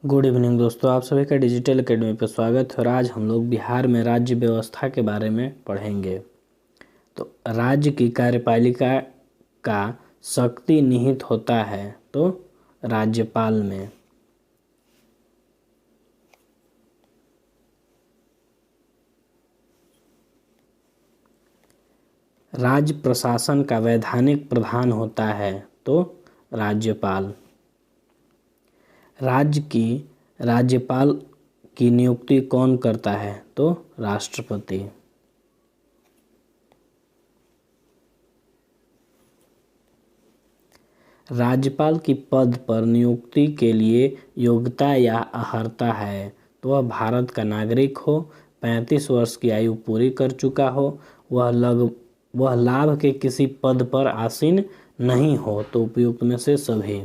Good evening दोस्तों, आप सभी का डिजिटल एकेडमी पर स्वागत है। और आज हम लोग बिहार में राज्य व्यवस्था के बारे में पढ़ेंगे। तो राज्य की कार्यपालिका का शक्ति निहित होता है तो राज्यपाल में। राज्य प्रशासन का वैधानिक प्रधान होता है तो राज्यपाल। राज्यपाल की नियुक्ति कौन करता है तो राष्ट्रपति। राज्यपाल की पद पर नियुक्ति के लिए योग्यता या अर्हता है तो वह भारत का नागरिक हो, 35 वर्ष की आयु पूरी कर चुका हो, वह लाभ के किसी पद पर आसीन नहीं हो तो उपयुक्त में से सभी।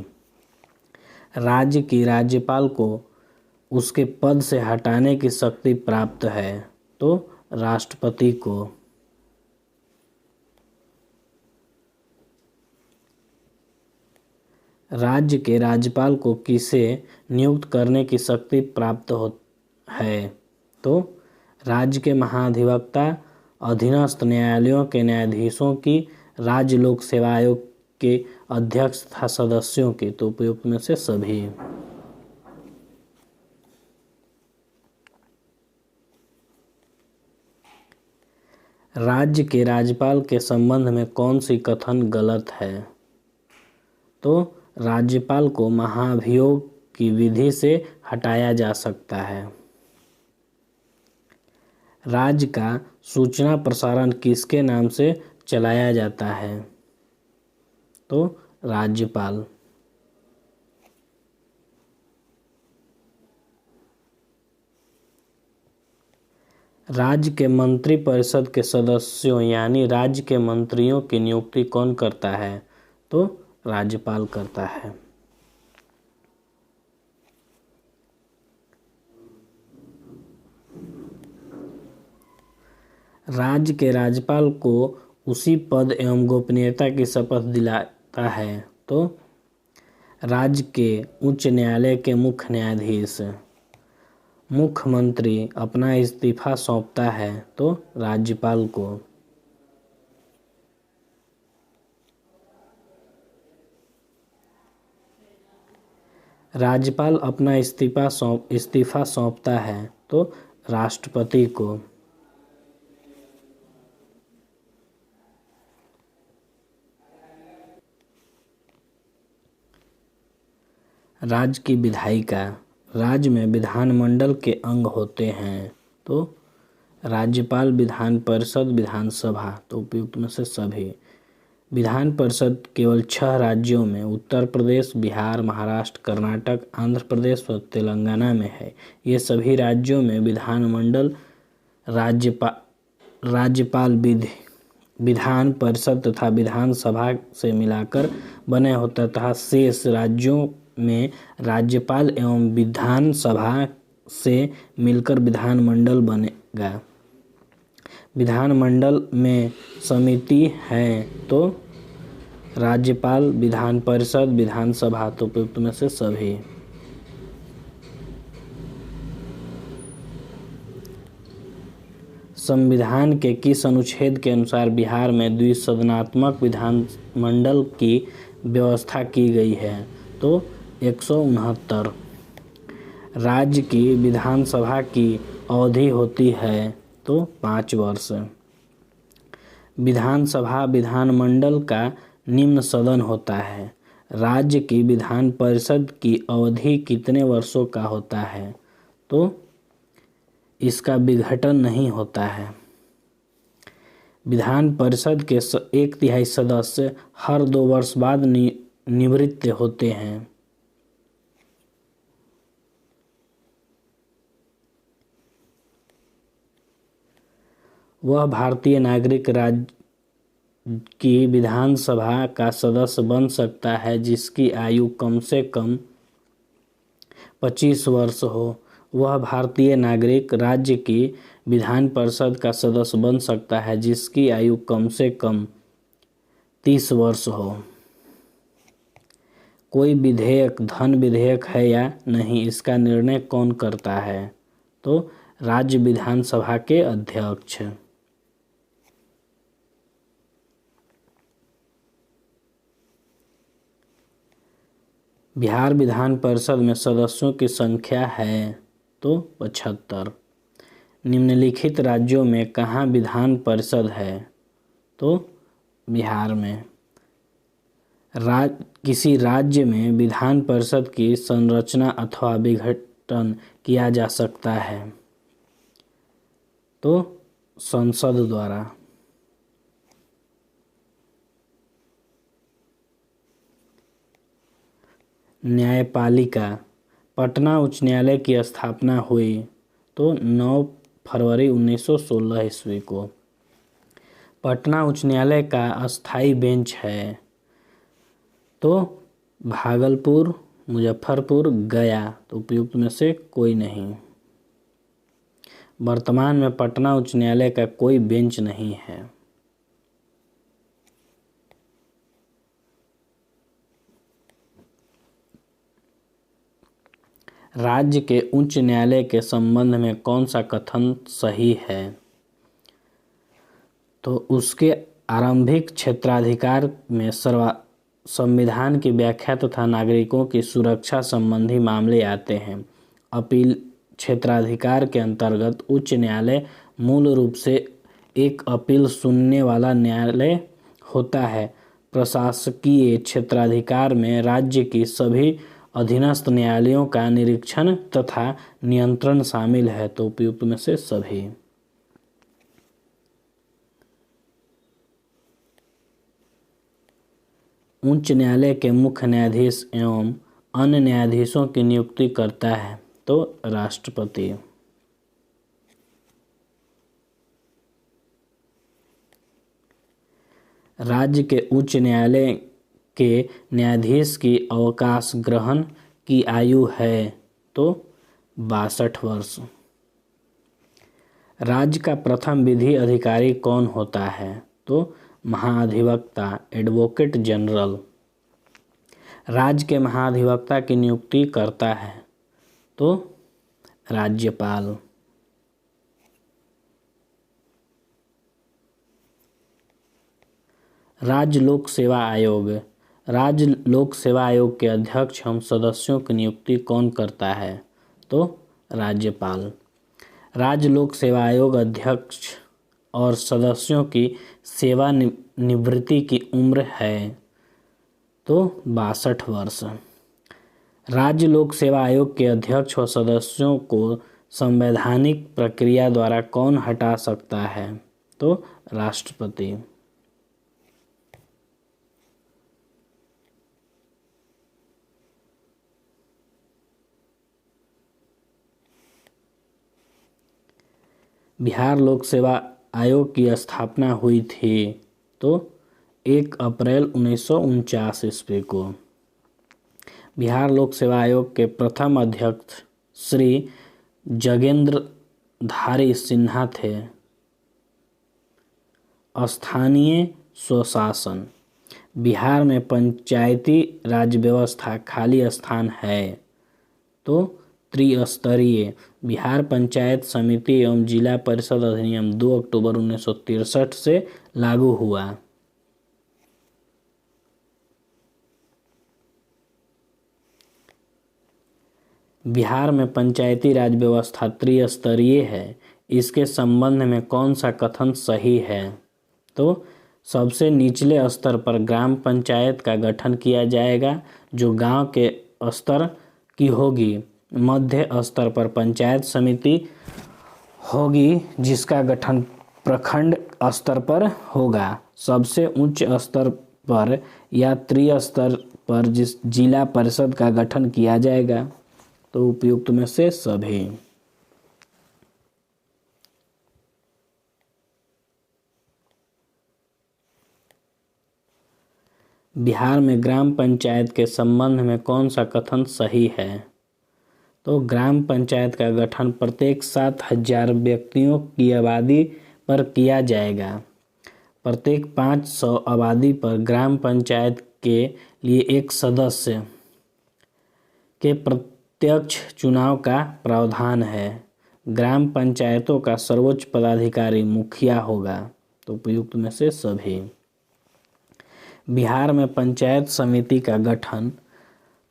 राज्य की राज्यपाल को उसके पद से हटाने की शक्ति प्राप्त है तो राष्ट्रपति को। राज्य के राज्यपाल को किसे नियुक्त करने की शक्ति प्राप्त है तो राज्य के महाधिवक्ता, अधीनस्थ न्यायालयों के न्यायाधीशों की, राज्य लोक सेवा आयोग के अध्यक्ष तथा सदस्यों की तो उपयुक्त में से सभी। राज्य के राज्यपाल के संबंध में कौन सी कथन गलत है तो राज्यपाल को महाभियोग की विधि से हटाया जा सकता है। राज्य का सूचना प्रसारण किसके नाम से चलाया जाता है तो राज्यपाल। राज्य के मंत्रिपरिषद के सदस्यों यानी राज्य के मंत्रियों की नियुक्ति कौन करता है तो राज्यपाल करता है। राज्य के राज्यपाल को उसी पद एवं गोपनीयता की शपथ दिलाता है तो राज्य के उच्च न्यायालय के मुख्य न्यायाधीश। मुख्यमंत्री अपना इस्तीफा सौंपता है तो राज्यपाल को। राज्यपाल अपना इस्तीफा सौंपता है तो राष्ट्रपति को। राज्य की विधायिका। राज्य में विधानमंडल के अंग होते हैं तो राज्यपाल, विधान परिषद, विधानसभा तो उपयुक्त में से सभी। विधान परिषद केवल 6 राज्यों में उत्तर प्रदेश, बिहार, महाराष्ट्र, कर्नाटक, आंध्र प्रदेश और तेलंगाना में है। ये सभी राज्यों में विधानमंडल राज्यपाल विधान परिषद तथा विधानसभा से मिलाकर बने होता तथा शेष राज्यों में राज्यपाल एवं विधानसभा से मिलकर विधानमंडल बनेगा। विधानमंडल में समिति है तो राज्यपाल, विधान परिषद, विधानसभा तो उपयुक्त में से सभी। संविधान के किस अनुच्छेद के अनुसार बिहार में द्विसदनात्मक विधानमंडल की व्यवस्था की गई है तो 169। राज्य की विधानसभा की अवधि होती है तो 5 वर्ष। विधानसभा विधानमंडल का निम्न सदन होता है। राज्य की विधान परिषद की अवधि कितने वर्षों का होता है तो इसका विघटन नहीं होता है। विधान परिषद के 1/3 सदस्य हर 2 वर्ष बाद निवृत्त होते हैं। वह भारतीय नागरिक राज्य की विधानसभा का सदस्य बन सकता है जिसकी आयु कम से कम 25 वर्ष हो। वह भारतीय नागरिक राज्य की विधान परिषद का सदस्य बन सकता है जिसकी आयु कम से कम 30 वर्ष हो। कोई विधेयक धन विधेयक है या नहीं, इसका निर्णय कौन करता है? तो राज्य विधानसभा के अध्यक्ष। बिहार विधान परिषद में सदस्यों की संख्या है तो 75। निम्नलिखित राज्यों में कहाँ विधान परिषद है? तो बिहार में। किसी राज्य में विधान परिषद की संरचना अथवा विघटन किया जा सकता है तो संसद द्वारा। न्यायपालिका। पटना उच्च न्यायालय की स्थापना हुई तो 9 फरवरी 1916 ईस्वी को। पटना उच्च न्यायालय का अस्थायी बेंच है तो भागलपुर, मुजफ्फरपुर, गया, तो उपयुक्त में से कोई नहीं। वर्तमान में पटना उच्च न्यायालय का कोई बेंच नहीं है। राज्य के उच्च न्यायालय के संबंध में कौन सा कथन सही है? तो उसके आरंभिक क्षेत्राधिकार में संविधान की व्याख्या तथा नागरिकों की सुरक्षा संबंधी मामले आते हैं। अपील क्षेत्राधिकार के अंतर्गत उच्च न्यायालय मूल रूप से एक अपील सुनने वाला न्यायालय होता है। प्रशासकीय क्षेत्राधिकार में राज्य की सभी अधीनस्थ न्यायालयों का निरीक्षण तथा नियंत्रण शामिल है तो उपयुक्त में से सभी। उच्च न्यायालय के मुख्य न्यायाधीश एवं अन्य न्यायाधीशों की नियुक्ति करता है तो राष्ट्रपति। राज्य के उच्च न्यायालय के न्यायाधीश की अवकाश ग्रहण की आयु है तो 62 वर्ष। राज्य का प्रथम विधि अधिकारी कौन होता है? तो महाधिवक्ता, एडवोकेट जनरल। राज्य के महाधिवक्ता की नियुक्ति करता है तो राज्यपाल। राज्य लोक सेवा आयोग। राज्य लोक सेवा आयोग के अध्यक्ष एवं सदस्यों की नियुक्ति कौन करता है? तो राज्यपाल। राज्य लोक सेवा आयोग अध्यक्ष और सदस्यों की सेवानिवृत्ति की उम्र है तो 62 वर्ष। राज्य लोक सेवा आयोग के अध्यक्ष और सदस्यों को संवैधानिक प्रक्रिया द्वारा कौन हटा सकता है? तो राष्ट्रपति। बिहार लोक सेवा आयोग की स्थापना हुई थी तो 1 अप्रैल 1949 ईस्वी को। बिहार लोक सेवा आयोग के प्रथम अध्यक्ष श्री जगेंद्रधारी सिन्हा थे। स्थानीय स्वशासन। बिहार में पंचायती राज व्यवस्था खाली स्थान है तो त्रिस्तरीय। बिहार पंचायत समिति एवं जिला परिषद अधिनियम 2 अक्टूबर 1963 से लागू हुआ। बिहार में पंचायती राज व्यवस्था त्रिस्तरीय है। इसके संबंध में कौन सा कथन सही है? तो सबसे निचले स्तर पर ग्राम पंचायत का गठन किया जाएगा जो गांव के स्तर की होगी। मध्य स्तर पर पंचायत समिति होगी जिसका गठन प्रखंड स्तर पर होगा। सबसे उच्च स्तर पर या त्रिस्तर पर जिस जिला परिषद का गठन किया जाएगा तो उपयुक्त में से सभी। बिहार में ग्राम पंचायत के संबंध में कौन सा कथन सही है? तो ग्राम पंचायत का गठन प्रत्येक 7,000 व्यक्तियों की आबादी पर किया जाएगा। प्रत्येक 500 आबादी पर ग्राम पंचायत के लिए एक सदस्य के प्रत्यक्ष चुनाव का प्रावधान है। ग्राम पंचायतों का सर्वोच्च पदाधिकारी मुखिया होगा। तो उपयुक्त में से सभी। बिहार में पंचायत समिति का गठन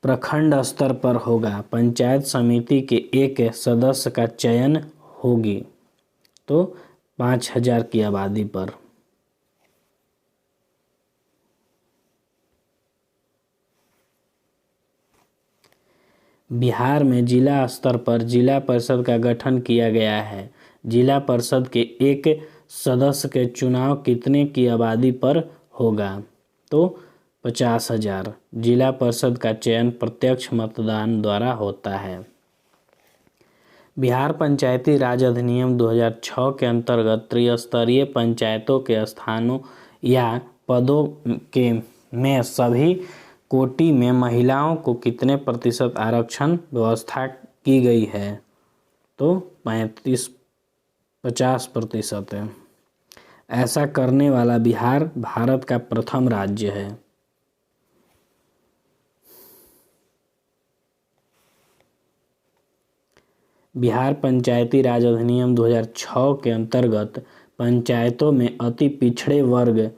प्रखंड स्तर पर होगा। पंचायत समिति के एक सदस्य का चयन होगी। तो 5000 की आबादी पर। बिहार में जिला स्तर पर जिला परिषद का गठन किया गया है। जिला परिषद के एक सदस्य के चुनाव कितने की आबादी पर होगा? तो 50,000। जिला परिषद का चयन प्रत्यक्ष मतदान द्वारा होता है। बिहार पंचायती राज अधिनियम 2006 के अंतर्गत त्रिस्तरीय पंचायतों के स्थानों या पदों के में सभी कोटि में महिलाओं को कितने प्रतिशत आरक्षण व्यवस्था की गई है? तो 50% है। ऐसा करने वाला बिहार भारत का प्रथम राज्य है। बिहार पंचायती राज अधिनियम 2006 के अंतर्गत पंचायतों में अति पिछड़े वर्ग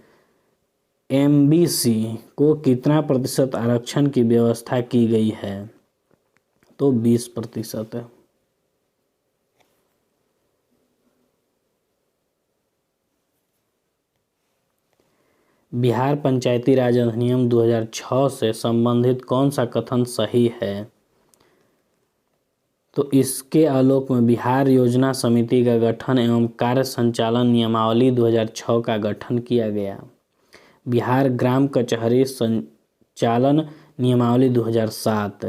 MBC को कितना प्रतिशत आरक्षण की व्यवस्था की गई है? तो 20% है। बिहार पंचायती राज अधिनियम 2006 से संबंधित कौन सा कथन सही है? तो इसके आलोक में बिहार योजना समिति का गठन एवं कार्य संचालन नियमावली 2006 का गठन किया गया। बिहार ग्राम कचहरी संचालन नियमावली 2007।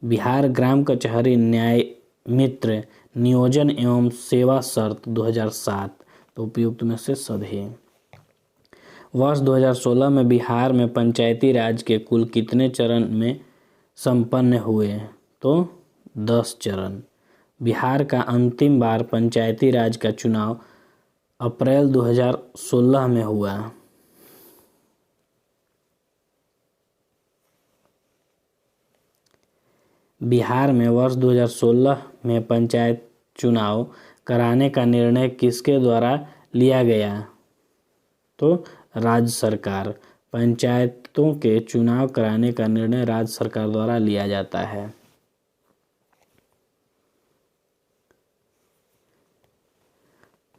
बिहार ग्राम कचहरी न्याय मित्र नियोजन एवं सेवा शर्त 2007। तो उपयुक्त में से सभी। वर्ष 2016 में बिहार में पंचायती राज के कुल कितने चरण में संपन्न हुए? तो 10 चरण। बिहार का अंतिम बार पंचायती राज का चुनाव अप्रैल 2016 में हुआ। बिहार में वर्ष 2016 में पंचायत चुनाव कराने का निर्णय किसके द्वारा लिया गया? तो राज्य सरकार। पंचायतों के चुनाव कराने का निर्णय राज्य सरकार द्वारा लिया जाता है।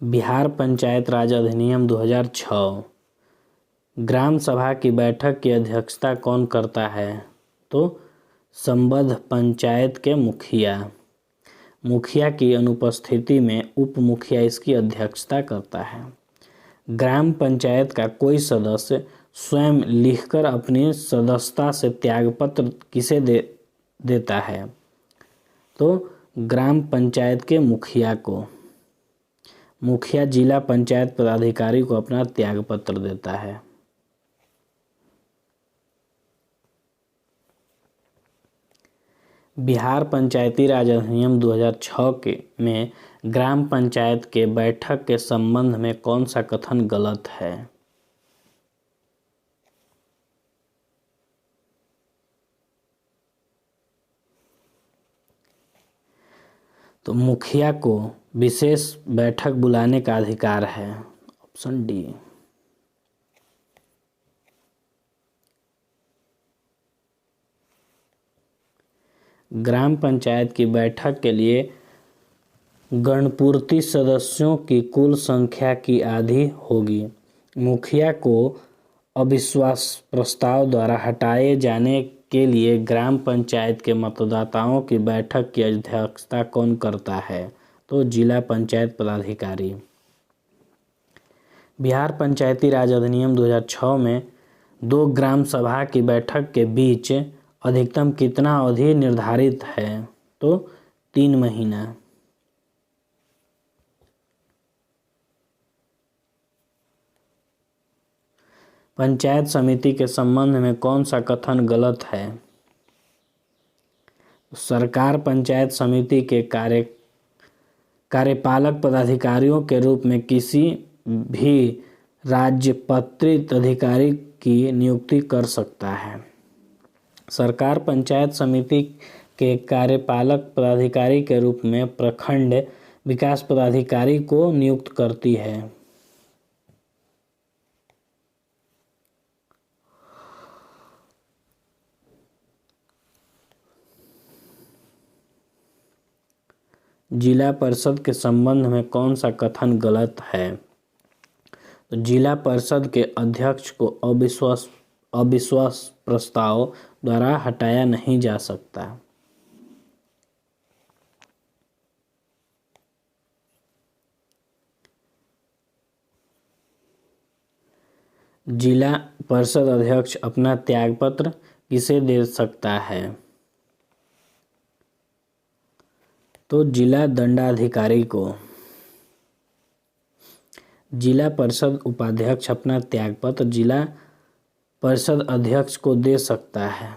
बिहार पंचायत राज अधिनियम 2006। ग्राम सभा की बैठक की अध्यक्षता कौन करता है? तो संबद्ध पंचायत के मुखिया। मुखिया की अनुपस्थिति में उप मुखिया इसकी अध्यक्षता करता है। ग्राम पंचायत का कोई सदस्य स्वयं लिखकर अपनी सदस्यता से त्यागपत्र किसे देता है? तो ग्राम पंचायत के मुखिया को। मुखिया जिला पंचायत पदाधिकारी को अपना त्यागपत्र देता है। बिहार पंचायती राज अधिनियम 2006 में ग्राम पंचायत के बैठक के संबंध में कौन सा कथन गलत है? तो मुखिया को विशेष बैठक बुलाने का अधिकार है। Option D. ग्राम पंचायत की बैठक के लिए गणपूर्ति सदस्यों की कुल संख्या की आधी होगी। मुखिया को अविश्वास प्रस्ताव द्वारा हटाए जाने के लिए ग्राम पंचायत के मतदाताओं की बैठक की अध्यक्षता कौन करता है? तो जिला पंचायत पदाधिकारी। बिहार पंचायती राज अधिनियम 2006 में 2 ग्राम सभा की बैठक के बीच अधिकतम कितना अवधि निर्धारित है? तो 3 महीना। पंचायत समिति के संबंध में कौन सा कथन गलत है? सरकार पंचायत समिति के कार्यपालक पदाधिकारियों के रूप में किसी भी राजपत्रित अधिकारी की नियुक्ति कर सकता है। सरकार पंचायत समिति के कार्यपालक पदाधिकारी के रूप में प्रखंड विकास पदाधिकारी को नियुक्त करती है। जिला परिषद के संबंध में कौन सा कथन गलत है? तो जिला परिषद के अध्यक्ष को अविश्वास प्रस्ताव द्वारा हटाया नहीं जा सकता। जिला परिषद अध्यक्ष अपना त्यागपत्र किसे दे सकता है? तो जिला दंडाधिकारी को। जिला परिषद उपाध्यक्ष अपना त्यागपत्र जिला परिषद अध्यक्ष को दे सकता है।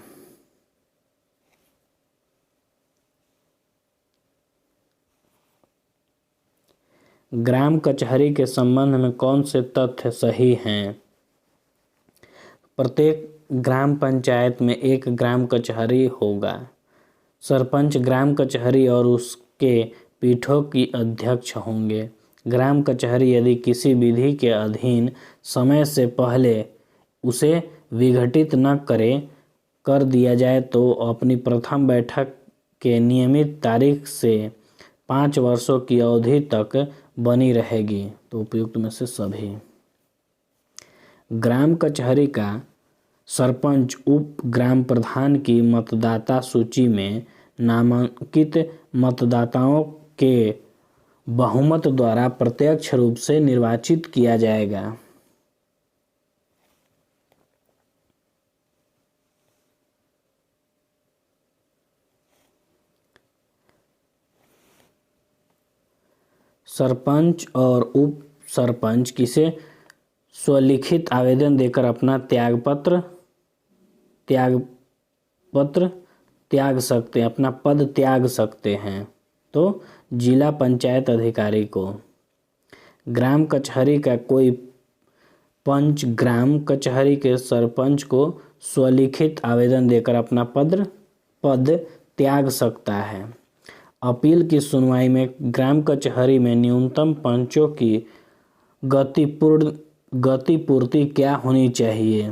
ग्राम कचहरी के संबंध में कौन से तथ्य सही हैं? प्रत्येक ग्राम पंचायत में एक ग्राम कचहरी होगा। सरपंच ग्राम कचहरी और उसके पीठों की अध्यक्ष होंगे। ग्राम कचहरी यदि किसी विधि के अधीन समय से पहले उसे विघटित न कर दिया जाए तो अपनी प्रथम बैठक के नियमित तारीख से 5 वर्षों की अवधि तक बनी रहेगी। तो उपयुक्त में से सभी। ग्राम कचहरी का सरपंच उप ग्राम प्रधान की मतदाता सूची में नामांकित मतदाताओं के बहुमत द्वारा प्रत्यक्ष रूप से निर्वाचित किया जाएगा। सरपंच और उप सरपंच किसे स्वलिखित आवेदन देकर अपना त्यागपत्र त्याग सकते हैं, अपना पद त्याग सकते हैं? तो जिला पंचायत अधिकारी को। ग्राम कचहरी का कोई पंच ग्राम कचहरी के सरपंच को स्वलिखित आवेदन देकर अपना पद त्याग सकता है। अपील की सुनवाई में ग्राम कचहरी में न्यूनतम पंचों की गतिपूर्ति क्या होनी चाहिए?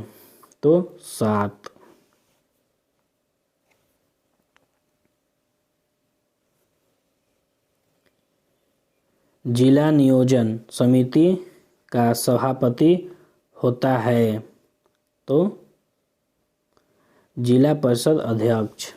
तो 7। जिला नियोजन समिति का सभापति होता है तो जिला परिषद अध्यक्ष।